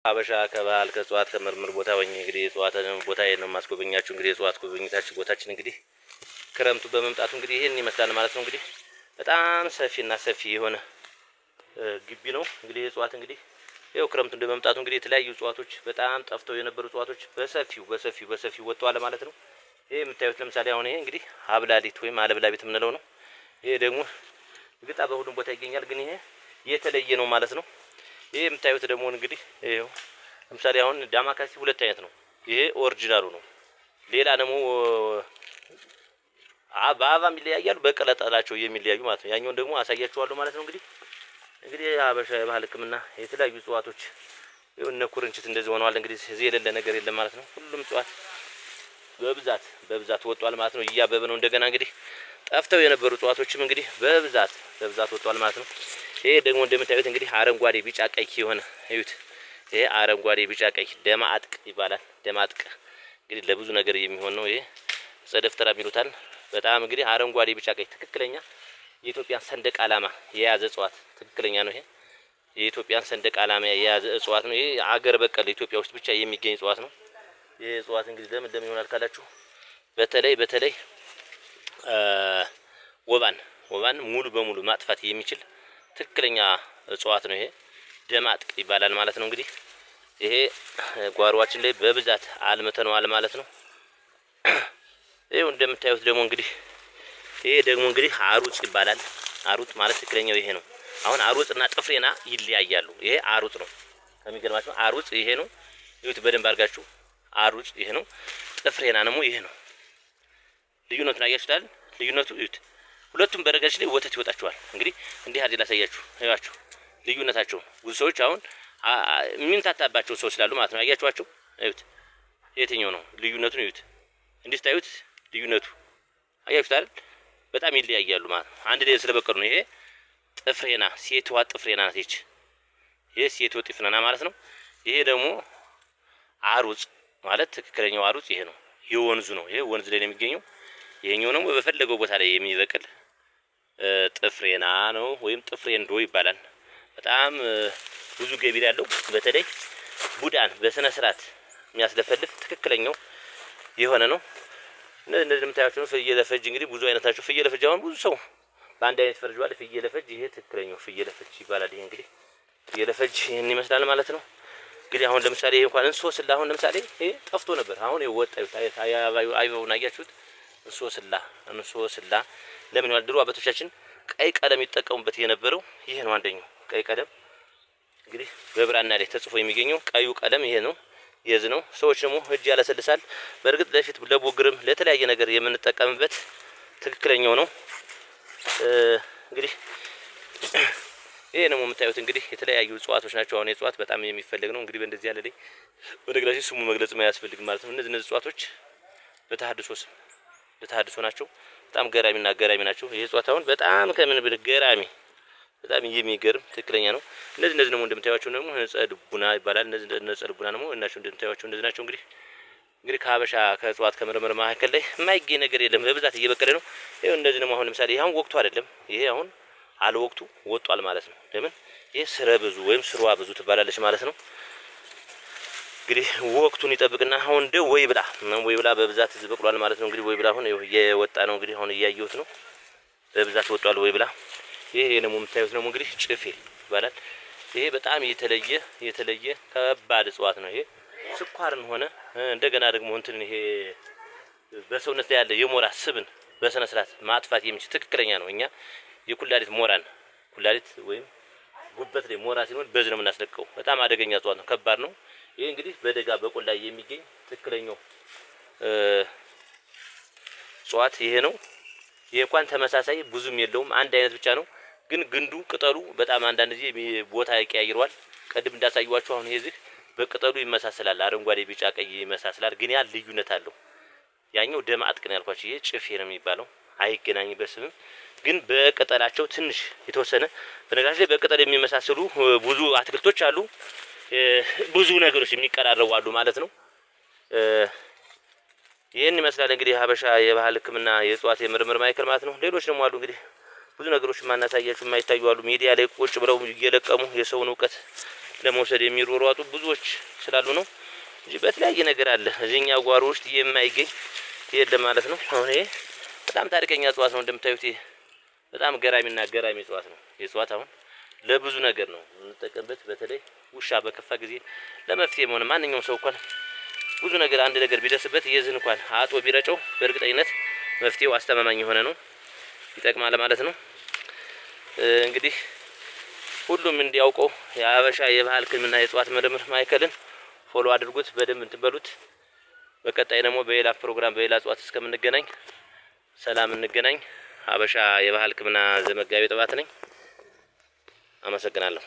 ሀበሻ ከባህል ከእጽዋት ከምርምር ቦታ ሆኜ እንግዲህ እጽዋትን ቦታዬን ነው የማስጎበኛችሁ። እንግዲህ እጽዋት ጉብኝታችን ቦታችን እንግዲህ ክረምቱ በመምጣቱ እንግዲህ ይሄን ይመስላል ማለት ነው። እንግዲህ በጣም ሰፊና ሰፊ የሆነ ግቢ ነው። እንግዲህ እጽዋት እንግዲህ ይኸው ክረምቱ እንደመምጣቱ እንግዲህ የተለያዩ እጽዋቶች በጣም ጠፍተው የነበሩ እጽዋቶች በሰፊው ወጥተዋል ማለት ነው። ይሄ የምታዩት ለምሳሌ አሁን ይሄ እንግዲህ ሀብላሊት ወይም አለብላቢት የምንለው ነው። ይሄ ደግሞ ግጣ በሁሉም ቦታ ይገኛል፣ ግን ይሄ የተለየ ነው ማለት ነው። ይሄ የምታዩት ደግሞ እንግዲህ ይሄው ለምሳሌ አሁን ዳማካሲ ሁለት አይነት ነው። ይሄ ኦሪጂናሉ ነው። ሌላ ደግሞ በአበባም ይለያያሉ፣ በቅጠላቸው የሚለያዩ ማለት ነው። ያኛውን ደግሞ አሳያችኋለሁ ማለት ነው። እንግዲህ ሀበሻ የባህል ሕክምና የተለያዩ እጽዋቶች እነ ኩርንችት እንደዚህ ሆነዋል። እንግዲህ እዚህ የሌለ ነገር የለም ማለት ነው። ሁሉም እጽዋት በብዛት ወጥቷል ማለት ነው። እያበበ ነው። እንደገና እንግዲህ ጠፍተው የነበሩ እጽዋቶችም እንግዲህ በብዛት ወጥቷል ማለት ነው። ይሄ ደግሞ እንደምታዩት እንግዲህ አረንጓዴ ቢጫ ቀይ የሆነ እዩት። ይሄ አረንጓዴ ቢጫ ቀይ ደማአጥቅ ይባላል። ደማአጥቅ እንግዲህ ለብዙ ነገር የሚሆን ነው። ይሄ ጸደፍተራ ይሉታል። በጣም እንግዲህ አረንጓዴ ቢጫ ቀይ ትክክለኛ የኢትዮጵያን ሰንደቅ ዓላማ የያዘ እጽዋት ትክክለኛ ነው። ይሄ የኢትዮጵያን ሰንደቅ ዓላማ የያዘ እጽዋት ነው። ይሄ አገር በቀል ኢትዮጵያ ውስጥ ብቻ የሚገኝ እጽዋት ነው። ይሄ እጽዋት እንግዲህ ለምን ይሆናል ካላችሁ በተለይ ወባን ሙሉ በሙሉ ማጥፋት የሚችል ትክክለኛ እጽዋት ነው። ይሄ ደማጥቅ ይባላል ማለት ነው። እንግዲህ ይሄ ጓሮአችን ላይ በብዛት አልምተነዋል ማለት ነው። ይሄው እንደምታዩት ደግሞ እንግዲህ ይሄ ደግሞ እንግዲህ አሩጽ ይባላል። አሩጥ ማለት ትክክለኛው ይሄ ነው። አሁን አሩጽና ጥፍሬና ይለያያሉ። ይሄ አሩጥ ነው። ከሚገርማችሁ አሩጽ ይሄ ነው። ይሁት በደንብ አድርጋችሁ አሩጽ ይሄ ነው። ጥፍሬና ደግሞ ይሄ ነው። ልዩነቱን አያችሁታል? ልዩነቱ እዩት። ሁለቱም በረጋች ላይ ወተት ይወጣቸዋል። እንግዲህ እንዲህ አድርጌ ላሳያችሁ። እያችሁ ልዩነታቸው ብዙ ሰዎች አሁን የሚንታታባቸው ሰዎች ስላሉ ማለት ነው። አያችኋቸው? እዩት። የትኛው ነው ልዩነቱን እዩት። እንዲህ ታዩት ልዩነቱ አያችሁት አይደል? በጣም ይለያያሉ ማለት ነው። አንድ ላይ ስለበቀሉ ነው። ይሄ ጥፍሬና ሴትዋ ጥፍሬና ናት። ይሄ ሴትዋ ጥፍሬና ማለት ነው። ይሄ ደግሞ አሩጽ ማለት ትክክለኛው አሩጽ ይሄ ነው። የወንዙ ነው። ይሄ ወንዝ ላይ ነው የሚገኘው። ይሄኛው ደግሞ በፈለገው ቦታ ላይ የሚበቅል ጥፍሬና ነው ወይም ጥፍሬንዶ ይባላል። በጣም ብዙ ገቢ ያለው በተለይ ቡዳን በስነ ስርዓት የሚያስለፈልፍ ትክክለኛው የሆነ ነው። እነዚህ የምታያቸው ፍየለ ፈጅ እንግዲህ ብዙ አይነታቸው ፍየለ ፈጅ አሁን ብዙ ሰው በአንድ አይነት ፈርጇል። ፍየለ ፈጅ ይሄ ትክክለኛው ፍየለ ፈጅ ይባላል። ይሄ እንግዲህ ፍየለ ፈጅ ይሄን ይመስላል ማለት ነው። እንግዲህ አሁን ለምሳሌ ይሄ እንኳን እንሶስላ አሁን ለምሳሌ ይሄ ጠፍቶ ነበር። አሁን ይወጣው አይበውና አያችሁት? እንሶስላ ለምን ይላል? ድሮ አባቶቻችን ቀይ ቀለም ይጠቀሙበት የነበረው ይሄ ነው። አንደኛው ቀይ ቀለም እንግዲህ በብራና ላይ ተጽፎ የሚገኘው ቀዩ ቀለም ይሄ ነው። የዝ ነው። ሰዎች ደግሞ እጅ ያለሰልሳል። በእርግጥ ለፊት ለቡግርም ለተለያየ ነገር የምንጠቀምበት ትክክለኛው ነው። እንግዲህ ይሄ ነው የምታዩት። እንግዲህ የተለያዩ እጽዋቶች ናቸው። አሁን እጽዋት በጣም የሚፈልግ ነው። እንግዲህ በእንደዚህ ያለ ላይ በነገራችን ስሙ መግለጽ አያስፈልግም ማለት ነው። እነዚህ እጽዋቶች በተሐድሶ ናቸው። በጣም ገራሚ ናቸው። ይሄ እጽዋት አሁን በጣም ከምን ብል ገራሚ በጣም የሚገርም ትክክለኛ ነው። እነዚህ ደግሞ እንደምታዩቸው ደግሞ ጸድቡና ይባላል። እነዚህ ጸድቡና ደግሞ እናቸው እንደምታዩቸው እንደዚህ ናቸው። እንግዲህ ከሀበሻ ከእጽዋት ከምርምር ማዕከል ላይ የማይገኝ ነገር የለም። በብዛት እየበቀለ ነው። ይሄው እንደዚህ ደግሞ አሁን ለምሳሌ ይሄ አሁን ወቅቱ አይደለም። ይሄ አሁን አልወቅቱ ወጧል ማለት ነው። ለምን ይሄ ስረ ብዙ ወይም ስሯ ብዙ ትባላለች ማለት ነው። እንግዲህ ወቅቱን ይጠብቅና አሁን እንደ ወይብላ በብዛት በቅሏል ማለት ነው። እንግዲህ ወይብላ አሁን እየወጣ ነው። እንግዲህ አሁን እያየሁት ነው። በብዛት ወጧል ወይብላ። ይሄ ደግሞ የምታዩት ደግሞ እንግዲህ ጭፌ ይባላል። ይሄ በጣም የተለየ ከባድ እጽዋት ነው። ይሄ ስኳርን ሆነ እንደገና ደግሞ እንትን ይሄ በሰውነት ላይ ያለ የሞራ ስብን በስነ ስርዓት ማጥፋት የሚችል ትክክለኛ ነው። እኛ የኩላሊት ኩላሊት ወይም ጉበት ላይ ሞራ ሲኖር በዚህ ነው የምናስለቀው። በጣም አደገኛ እጽዋት ነው። ከባድ ነው። ይሄ እንግዲህ በደጋ በቆላ የሚገኝ ትክክለኛው እጽዋት ይሄ ነው። ይሄ እንኳን ተመሳሳይ ብዙም የለውም፣ አንድ አይነት ብቻ ነው። ግን ግንዱ ቅጠሉ በጣም አንዳንድ ጊዜ ቦታ ይቀያይረዋል። ቀድም እንዳሳዩዋችሁ አሁን ይሄ በቅጠሉ ይመሳሰላል። አረንጓዴ ቢጫ ቀይ ይመሳሰላል። ግን ያ ልዩነት አለው። ያኛው ደማአጥቅ ነው ያልኳችሁ። ይሄ ጭፌ ነው የሚባለው። አይገናኝም በስምም ግን በቅጠላቸው ትንሽ የተወሰነ በነገራችን ላይ በቅጠል የሚመሳሰሉ ብዙ አትክልቶች አሉ። ብዙ ነገሮች የሚቀራረቡ አሉ ማለት ነው። ይሄን ይመስላል እንግዲህ ሀበሻ የባህል ሕክምና የእጽዋት የምርምር ማዕከል ማለት ነው። ሌሎች ደግሞ አሉ እንግዲህ ብዙ ነገሮች ማናሳያችሁ የማይታዩ አሉ። ሚዲያ ላይ ቁጭ ብለው እየለቀሙ የሰውን እውቀት ለመውሰድ የሚሯሯጡ ብዙዎች ስላሉ ነው እንጂ በተለያየ ነገር አለ እዚህኛው ጓሮ ውስጥ የማይገኝ የለም ማለት ነው። አሁን ይሄ በጣም ታሪከኛ እጽዋት ነው እንደምታዩት። በጣም ገራሚና ገራሚ እጽዋት ነው። የእጽዋት አሁን ለብዙ ነገር ነው እንጠቀምበት። በተለይ ውሻ በከፋ ጊዜ ለመፍትሄ ሆነ ማንኛውም ሰው እንኳን ብዙ ነገር አንድ ነገር ቢደርስበት የዝን እንኳን አጥቦ ቢረጨው በእርግጠኝነት መፍትሄው አስተማማኝ የሆነ ነው፣ ይጠቅማል ማለት ነው። እንግዲህ ሁሉም እንዲያውቀው የሀበሻ የባህል ሕክምና የእጽዋት ምርምር ማዕከልን ፎሎ አድርጉት፣ በደንብ እንትን በሉት። በቀጣይ ደግሞ በሌላ ፕሮግራም በሌላ እጽዋት እስከምንገናኝ ሰላም እንገናኝ። ሀበሻ የባህል ሕክምና ዘመጋቢ ጥባት ነኝ። አመሰግናለሁ።